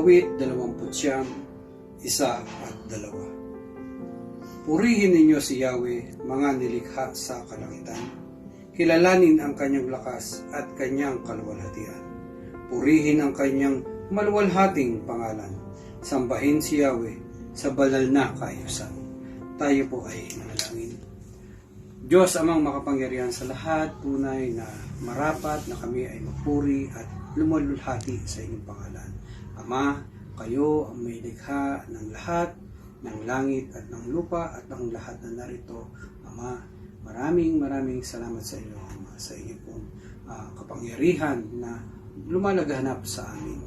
Awit 29, 1 at 2. Purihin ninyo si Yahweh, mga nilikha sa kalangitan. Kilalanin ang kanyang lakas at kanyang kaluwalhatian. Purihin ang kanyang maluwalhating pangalan. Sambahin si Yahweh sa banal na kaayusan. Tayo po ay manalangin. Diyos amang makapangyarihan sa lahat, tunay na marapat na kami ay magpuri at lumalulhati sa inyong pangalan. Ama, kayo ang may likha ng lahat, ng langit at ng lupa at ng lahat na narito. Ama, maraming salamat sa inyo, Ama, sa inyong pong kapangyarihan na lumalaghanap sa amin.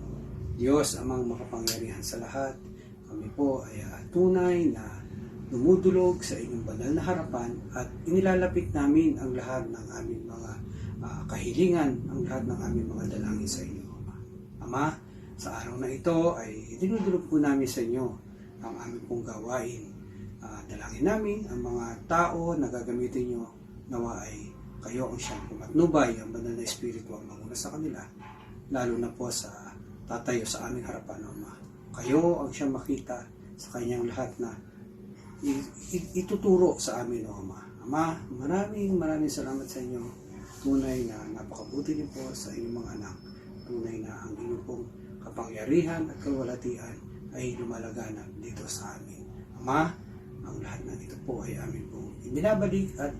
Diyos amang makapangyarihan sa lahat, kami po ay tunay na dumudulog sa inyong banal na harapan at inilalapit namin ang lahat ng aming mga kahilingan, ang lahat ng aming mga dalangin sa inyo, Ama. Ama, sa araw na ito ay dinudulog po namin sa inyo ang aming pong gawain. Dalangin namin ang mga tao na gagamitin nyo, nawa ay kayo ang siyang pumatnubay, ang banal na espiritu ang manguna sa kanila, lalo na po sa tatayo sa aming harapan, Ama. Kayo ang siyang makita sa kanyang lahat na ituturo sa amin, o Ama. Ama, maraming salamat sa inyo. Tunay na napakabuti niyo po sa inyong mga anak. Tunay na ang inyong pong kapangyarihan at kaluwalhatian ay lumalaganap dito sa amin. Ama, ang lahat ng ito po ay amin pong ibinabalik at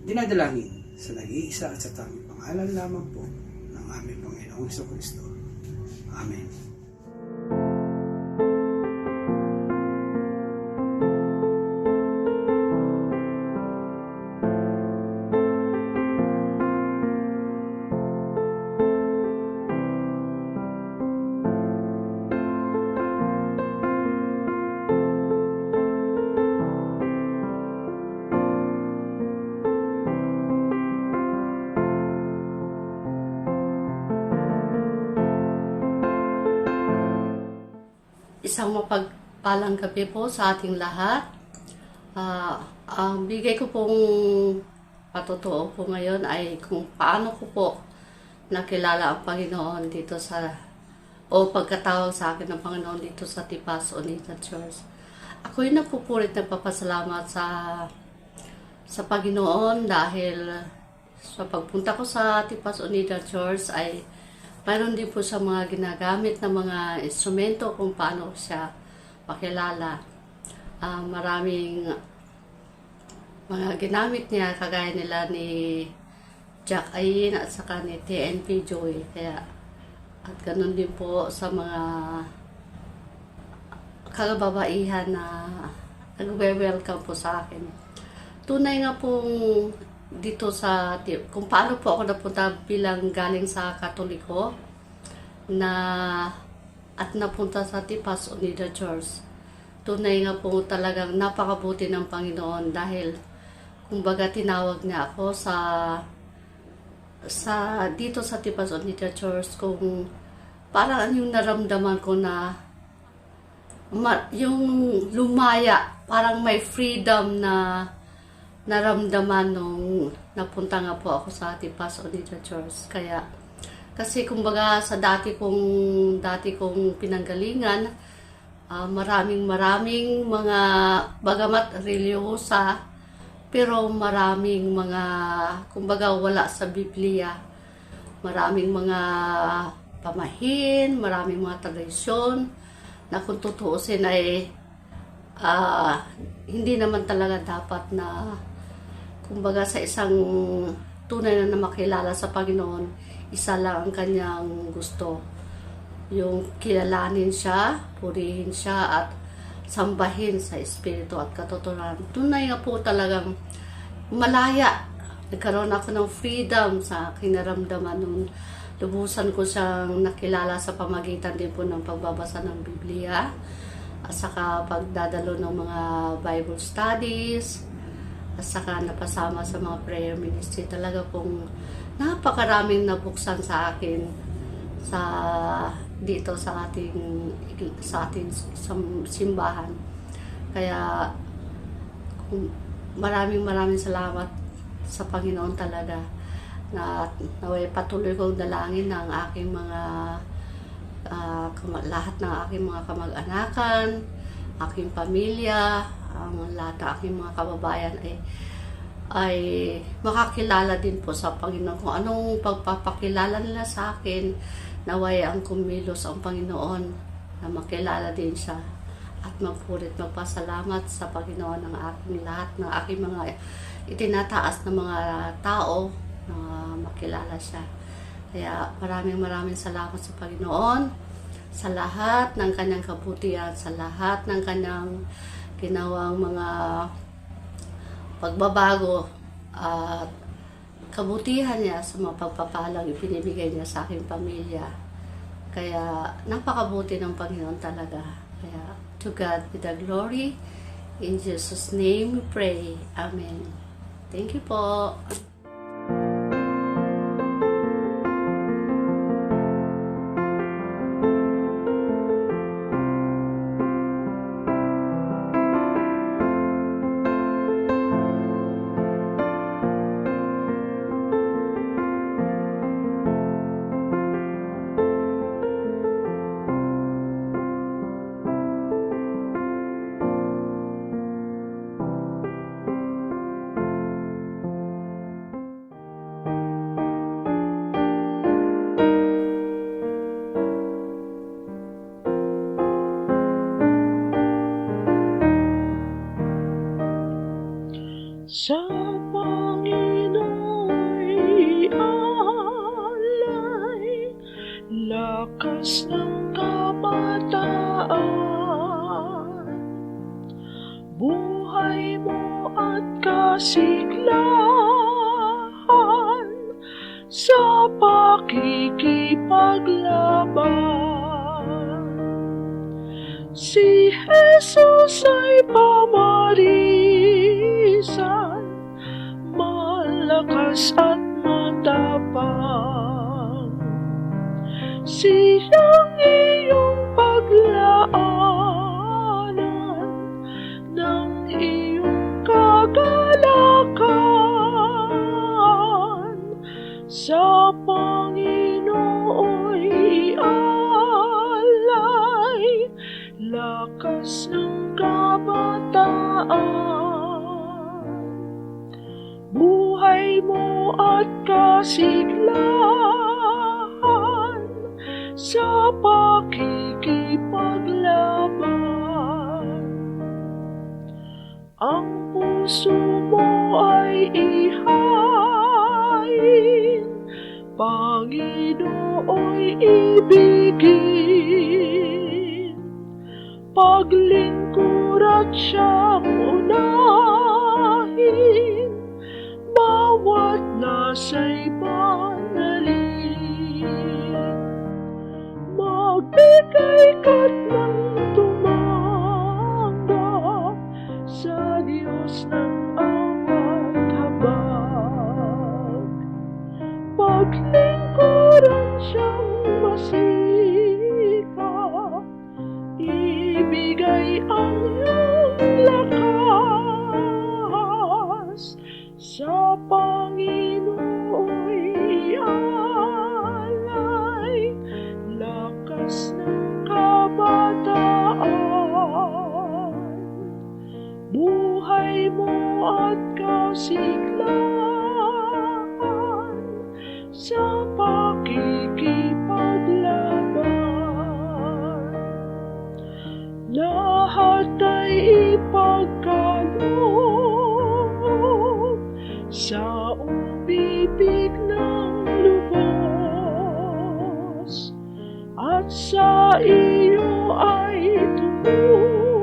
dinadalangin sa nag-iisa at sa tamang pangalan lamang po ng aming Panginoong Jesucristo. Amen. Isang mapagpalang gabi po sa ating lahat. Ang bigay ko pong patutuo po ngayon ay kung paano ko po nakilala ang Panginoon dito o pagkatawag sa akin ng Panginoon dito sa Tipas Unida Church. Ako'y napupurit nagpapasalamat sa Panginoon dahil sa pagpunta ko sa Tipas Unida Church ay mayroon din po sa mga ginagamit na mga instrumento kung paano siya pakilala. Maraming mga ginamit niya, kagaya nila ni Jack Ayin at saka ni TNP Joy. At ganun din po sa mga kababaihan na nagwe-welcome po sa akin. Tunay nga pong dito kung paano po ako napunta bilang galing sa Katoliko at napunta sa Tipas Unida Church. Tunay nga po talagang napakabuti ng Panginoon dahil kumbaga tinawag niya ako dito sa Tipas Unida Church kung parang yung naramdaman ko na yung lumaya, parang may freedom na naramdaman nung napunta nga po ako sa Tipas Unida Church. Kasi kumbaga sa dati kong pinanggalingan, maraming mga bagamat religyosa, pero maraming mga kumbaga wala sa Biblia. Maraming mga pamahin, maraming mga tradisyon na kung tutuusin ay hindi naman talaga dapat na kumbaga sa isang tunay na makilala sa Panginoon, isa lang ang kanyang gusto. Yung kilalanin siya, purihin siya, at sambahin sa espiritu at katotohanan. Tunay nga po talagang malaya. Nagkaroon ako ng freedom sa aking naramdaman nung lubusan ko siyang nakilala sa pamagitan din po ng pagbabasa ng Biblia at saka pagdadalo ng mga Bible studies at saka napasama sa mga prayer ministry. Talaga pong napakaraming nabuksan sa akin dito sa ating simbahan. Kaya maraming salamat sa Panginoon talaga na naway patuloy kong dalangin ng aking mga lahat ng aking mga kamag-anakan, aking pamilya, ang lahat ng aking mga kababayan ay makakilala din po sa Panginoon. Kung anong pagpapakilala nila sa akin, naway ang kumilos ang Panginoon na makilala din siya at magpasalamat sa Panginoon ng aking lahat ng aking mga itinataas na mga tao na makilala siya. Kaya maraming salamat sa Panginoon sa lahat ng kanyang kabutihan, sa lahat ng kanyang ginawang mga pagbabago at kabutihan niya sa mga pagpapalang ibinibigay niya sa aking pamilya. Kaya napakabuti ng Panginoon talaga. Kaya to God be the glory. In Jesus' name we pray. Amen. Thank you po. Sa Panginoon'y alay, lakas ng kabataan, buhay mo at kasiglahan sa pakikipaglaban. Si Jesus ay pamarisan, malakas at matapang. Siyang iyong paglaanan ng iyong kagalakan. Sa Panginoon'y alay, lakas ng kabataan, buhay mo at kasiglahan sa pakikipaglaban. Ang puso mo ay ihain, Panginoon'y ibigin, paglingkur at siyang unahin, bawat nasa'y panalin. Magbigay ka't ng tumanggap sa Diyos ng awat habag, paglingkuran siyang masikap, ibigay ang iyong lakas. Sa Panginoon'y alay, lakas ng kabataan, buhay mo at kasiglahan sa pakikipaglaban. Lahat ay ipagkaloob sa umibig ng lubos, at sa iyo ay tumubos,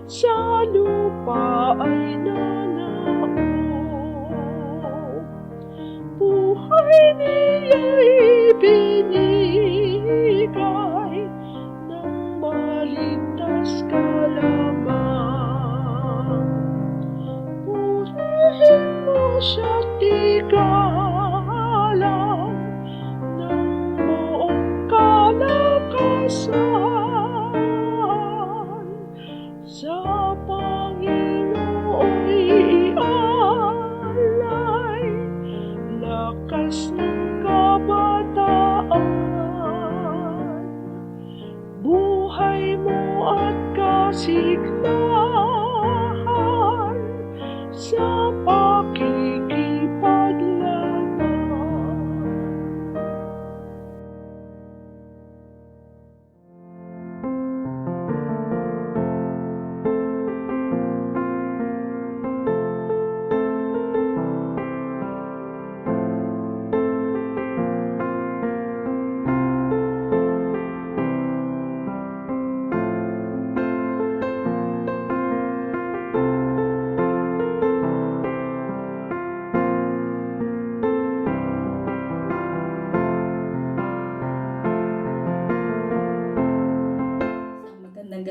sa lupa ay nanaog. Buhay niya'y binigay ng maligtas ka lamang. Purihin mo siya't igalang ng buong kalakasan. Sa Panginoon'y alay, lakas ng kabataan,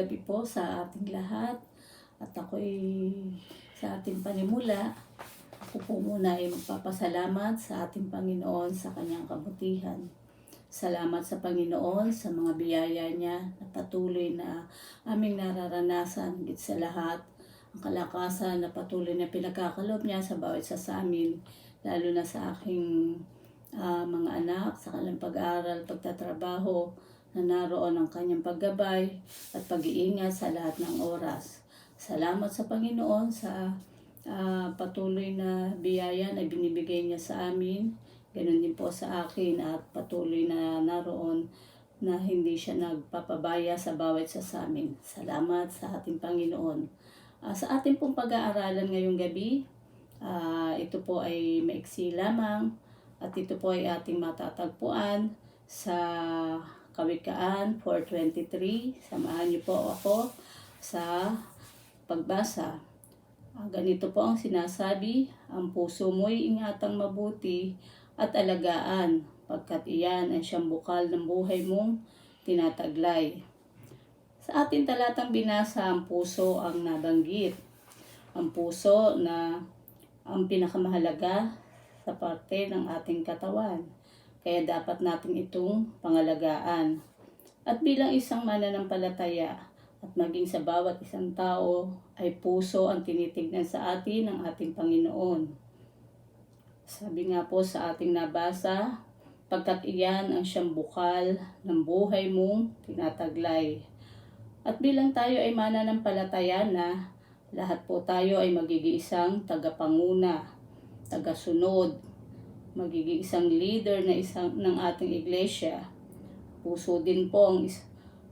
gabi po sa ating lahat. At ako'y sa ating panimula, ako po muna ay magpapasalamat sa ating Panginoon sa kanyang kabutihan. Salamat sa Panginoon sa mga biyaya niya na patuloy na aming nararanasan, higit sa lahat ang kalakasan na patuloy na pinagkakalob niya sa bawat isa sa amin, lalo na sa aking mga anak, sa kanilang pag-aaral, pagtatrabaho, na naroon ang kanyang paggabay at pag-iingat sa lahat ng oras. Salamat sa Panginoon sa patuloy na biyaya na binibigay niya sa amin. Ganon din po sa akin at patuloy na naroon na hindi siya nagpapabaya sa bawat isa sa amin. Salamat sa ating Panginoon. Sa ating pong pag-aaralan ngayong gabi, ito po ay maiksi lamang at ito po ay ating matatagpuan sa Kawikaan 4:23. Samahan niyo po ako sa pagbasa. Ganito po ang sinasabi, ang puso mo'y ingatang mabuti at alagaan, pagkat iyan ay siyang bukal ng buhay mong tinataglay. Sa ating talatang binasa, ang puso ang nabanggit. Ang puso na ang pinakamahalaga sa parte ng ating katawan. Kaya dapat natin itong pangalagaan. At bilang isang mananampalataya at maging sa bawat isang tao ay puso ang tinitignan sa atin ng ating Panginoon. Sabi nga po sa ating nabasa, pagkat iyan ang siyang bukal ng buhay mong tinataglay. At bilang tayo ay mananampalataya na, lahat po tayo ay magiging isang tagapanguna, tagasunod, magiging isang leader ng ating iglesia. Puso din po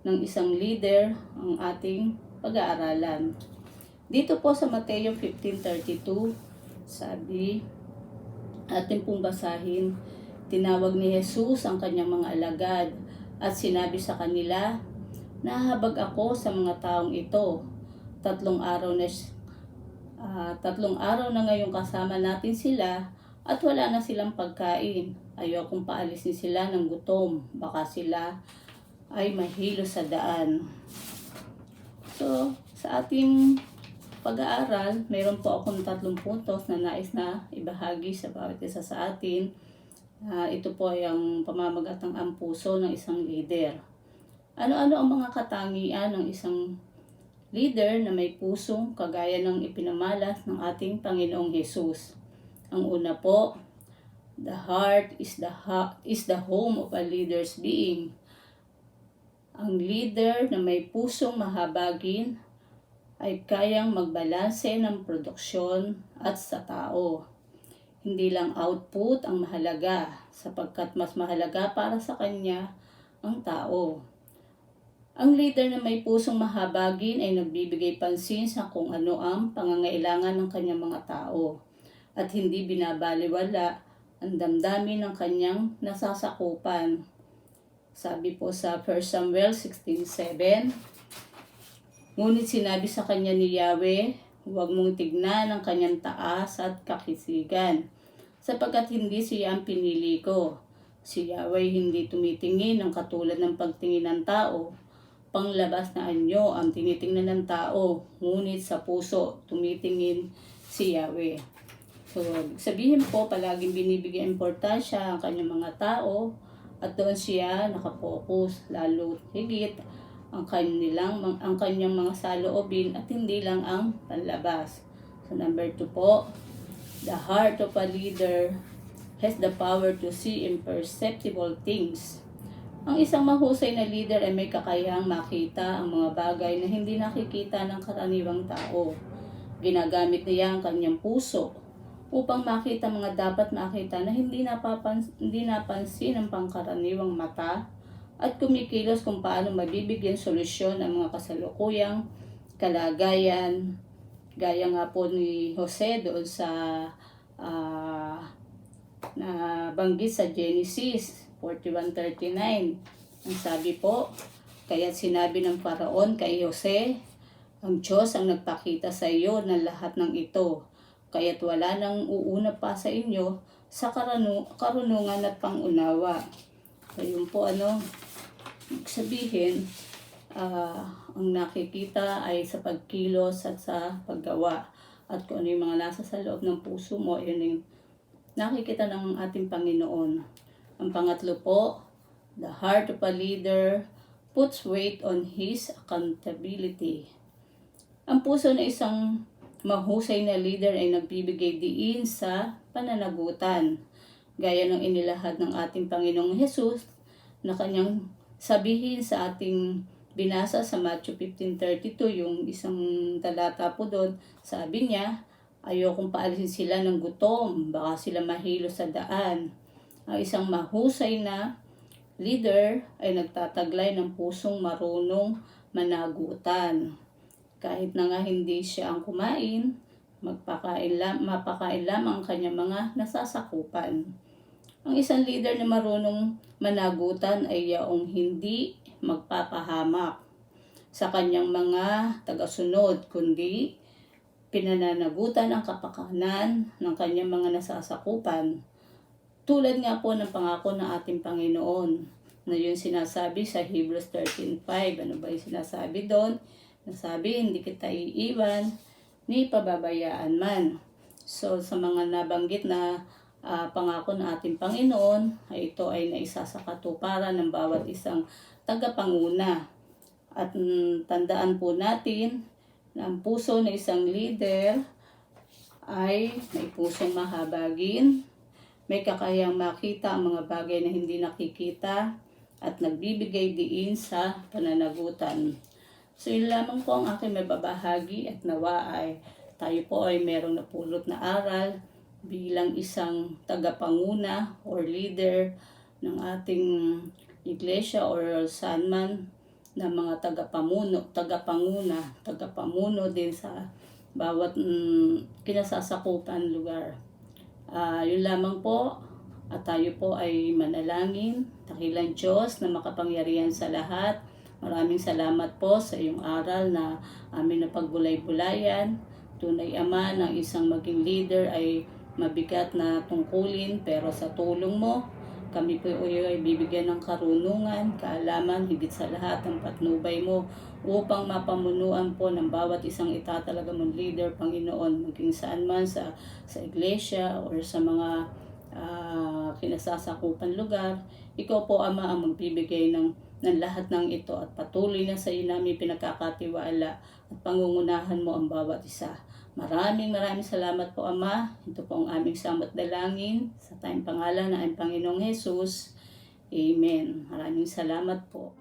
ng isang leader ang ating pag-aaralan. Dito po sa Mateo 15:32, sabi, atin pong basahin, tinawag ni Jesus ang kanyang mga alagad at sinabi sa kanila, nahabag ako sa mga taong ito. 3 araw na ngayong kasama natin sila at wala na silang pagkain. Ayokong paalisin sila ng gutom. Baka sila ay mahilo sa daan. So, sa ating pag-aaral, mayroon po akong 3 puntos na nais na ibahagi sa bawat isa sa atin. Ito po ay ang pamamagatang ang puso ng isang leader. Ano-ano ang mga katangian ng isang leader na may pusong kagaya ng ipinamalas ng ating Panginoong Jesus? Ang una po, the heart is the home of a leader's being. Ang leader na may pusong mahabagin ay kayang magbalanse ng produksyon at sa tao. Hindi lang output ang mahalaga, sapagkat mas mahalaga para sa kanya ang tao. Ang leader na may pusong mahabagin ay nagbibigay pansin sa kung ano ang pangangailangan ng kanyang mga tao at hindi binabaliwala ang damdamin ng kanyang nasasakupan. Sabi po sa 1 Samuel 16:7, ngunit sinabi sa kanya ni Yahweh, huwag mong tignan ang kanyang taas at kakisigan, sapagkat hindi siya ang pinili ko. Si Yahweh hindi tumitingin ng katulad ng pagtingin ng tao. Panglabas na anyo ang tinitingnan ng tao, ngunit sa puso tumitingin si Yahweh. So, sabihin po, palaging binibigyan importansya ang kanyang mga tao at doon siya nakapokus, lalo higit ang kanyang mga saloobin at hindi lang ang panlabas. So, number 2 po, the heart of a leader has the power to see imperceptible things. Ang isang mahusay na leader ay may kakayahang makita ang mga bagay na hindi nakikita ng karaniwang tao. Ginagamit niya ang kanyang puso upang makita mga dapat makita na hindi napansin ng pangkaraniwang mata at kumikilos kung paano mabibigyan solusyon ang mga kasalukuyang kalagayan. Gaya nga po ni Jose doon sa nabanggit sa Genesis 41:39. Ang sabi po, kaya't sinabi ng Paraon kay Jose, ang Diyos ang nagpakita sa iyo ng lahat ng ito. Kaya't wala nang uuna pa sa inyo sa karunungan at pangunawa. So yun po sabihin, ang nakikita ay sa pagkilos at sa paggawa. At kung ano yung mga nasa sa loob ng puso mo, yun yung nakikita ng ating Panginoon. Ang pangatlo po, the heart of a leader puts weight on his accountability. Ang puso na isang mahusay na leader ay nagbibigay diin sa pananagutan, gaya ng inilahad ng ating Panginoong Hesus na kanyang sabihin sa ating binasa sa Matthew 15:32, yung isang talata po doon, sabi niya, ayokong paalisin sila ng gutom, baka sila mahilo sa daan. Ang isang mahusay na leader ay nagtataglay ng pusong marunong managutan. Kahit na nga hindi siya ang kumain, mapakain lamang ang kanyang mga nasasakupan. Ang isang leader na marunong managutan ay yaong hindi magpapahamak sa kanyang mga tagasunod, kundi pinananagutan ang kapakanan ng kanyang mga nasasakupan. Tulad nga po ng pangako ng ating Panginoon na yun sinasabi sa Hebrews 13:5. Ano ba yung sinasabi doon? Nasabi, hindi kita iiwan ni pababayaan man. So sa mga nabanggit na pangako ng ating Panginoon, ay ito ay naisa sa katuparan ng bawat isang tagapanguna. At tandaan po natin na ang puso ng isang leader ay may pusong mahabagin, may kakayang makita ang mga bagay na hindi nakikita, at nagbibigay diin sa pananagutan. So yun lamang po ang aking mababahagi, at nawa ay tayo po ay merong napulot na aral bilang isang tagapanguna or leader ng ating iglesia or saan man na mga tagapamuno din sa bawat kinasasakupan lugar. Yun lamang po, at tayo po ay manalangin. Dakilang Diyos na makapangyarihan sa lahat, maraming salamat po sa iyong aral na amin na pagbulay-bulayan. Tunay Ama, ng isang maging leader ay mabigat na tungkulin, pero sa tulong mo, kami po ay bibigyan ng karunungan, kaalaman, higit sa lahat ng patnubay mo upang mapamunuan po ng bawat isang itatalaga mong leader, Panginoon, maging saan man sa iglesia or sa mga kinasasakupan lugar. Ikaw po, Ama, ang magbibigay ng lahat ng ito, at patuloy na sa iyo namin pinagkakatiwala at pangungunahan mo ang bawat isa. Maraming salamat po, Ama. Ito po ang aming samot dalangin sa tayong pangalan ng aming Panginoong Hesus. Amen. Maraming salamat po.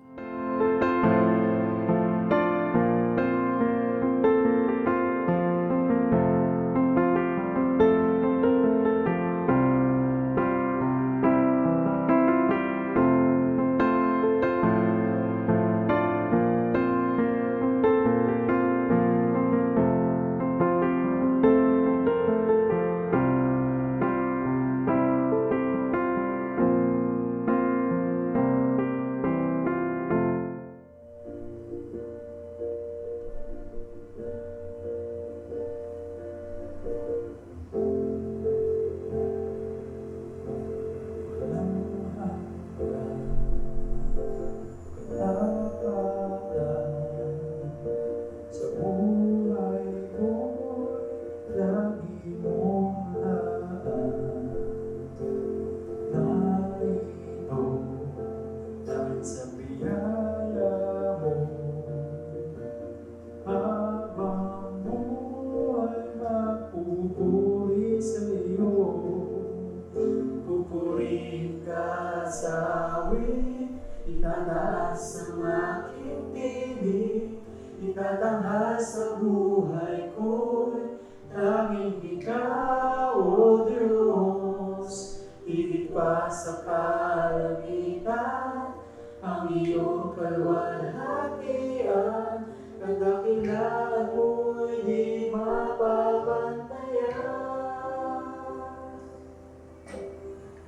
Itaas ang aking tinig, itatanghal sa buhay ko'y tanging ikaw, O Diyos. Higit pa sa kalangitan, ang iyong kalwalhatian, kadakilaan mo'y di mapapantayan.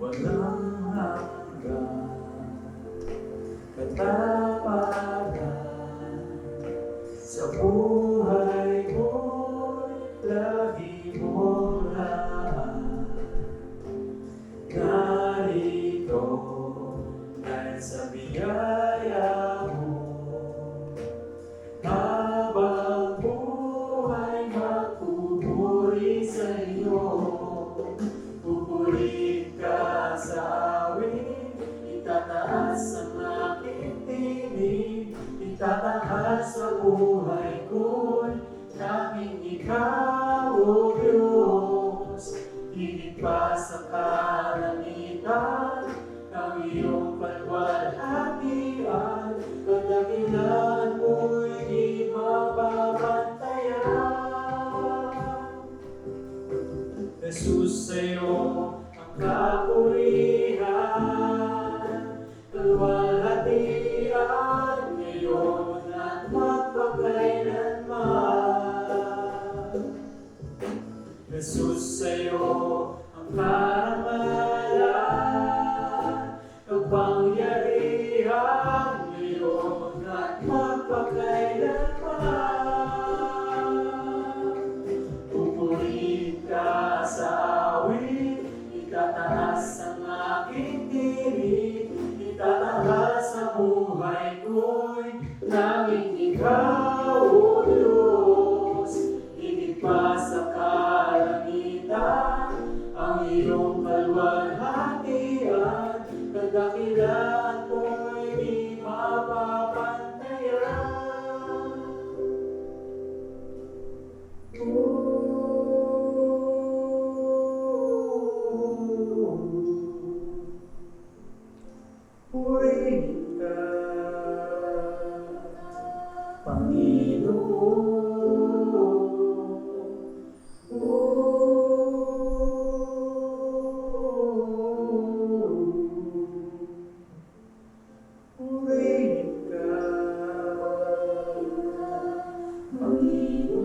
Walang hanggan katapatan sa buhay ko'y lagi mong lahat. Narito dahil sa biyaya mo, pa sa kalangitan, ang iyong kalwalhatian, kadakilan mo'y di mababantayan. Jesus, sa'yo ang kapurihan, kalwalhatian, ngayon at magpakailanman. Jesus, sa'yo ang karangalan, kapangyarihan, ngayon at magpakailanman. Pupurihin ka sa awit, itataas ang aking tinig, itataas ang buhay ko'y nanging ikaw, O Diyos. Higit pa sa kalangitan, ang iyong kalwalhatian, kadakilan mo'y di mapapantayan. Purihin ka, Panginoon. Purihin ka, Panginoon.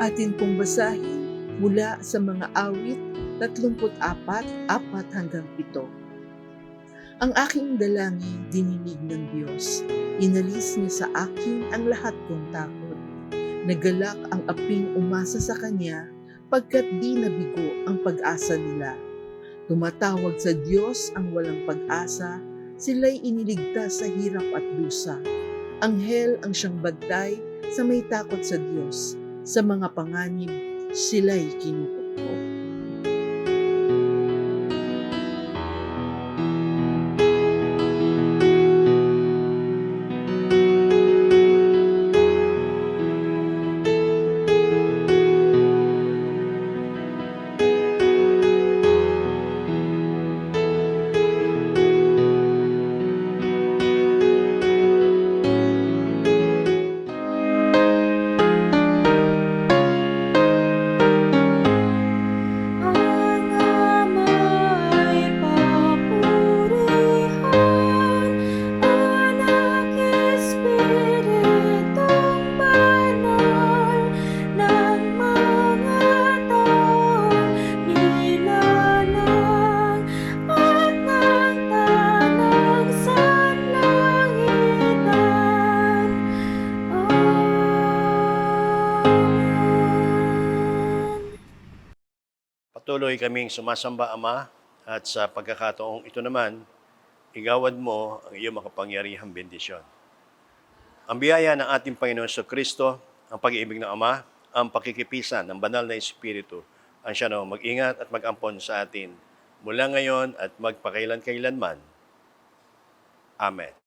Atin pong basahin mula sa mga awit 34, 4 hanggang 7. Ang aking dalangin dininig ng Diyos, inalis niya sa akin ang lahat kong takot. Nagalak ang aping umasa sa kanya pagkat di nabigo ang pag-asa nila. Tumatawag sa Diyos ang walang pag-asa, sila'y iniligtas sa hirap at dusa. Anghel ang siyang bantay sa may takot sa Diyos. Sa mga panganib, sila'y kinukupkop. Ang ama'y papurihan, Anak, Espiritong Banal, ng mga taong nilalang at ng tanang sanlangitan. Amen. Patuloy kaming sumasamba, Ama, at sa pagkakataong ito naman, igawad mo ang iyong makapangyarihang bendisyon. Ang biyaya ng ating Panginoon Kristo, ang pag-ibig ng Ama, ang pakikipisan ng banal na Espiritu, ang siya na mag-ingat at mag-ampon sa atin mula ngayon at magpakailan-kailanman. Amen.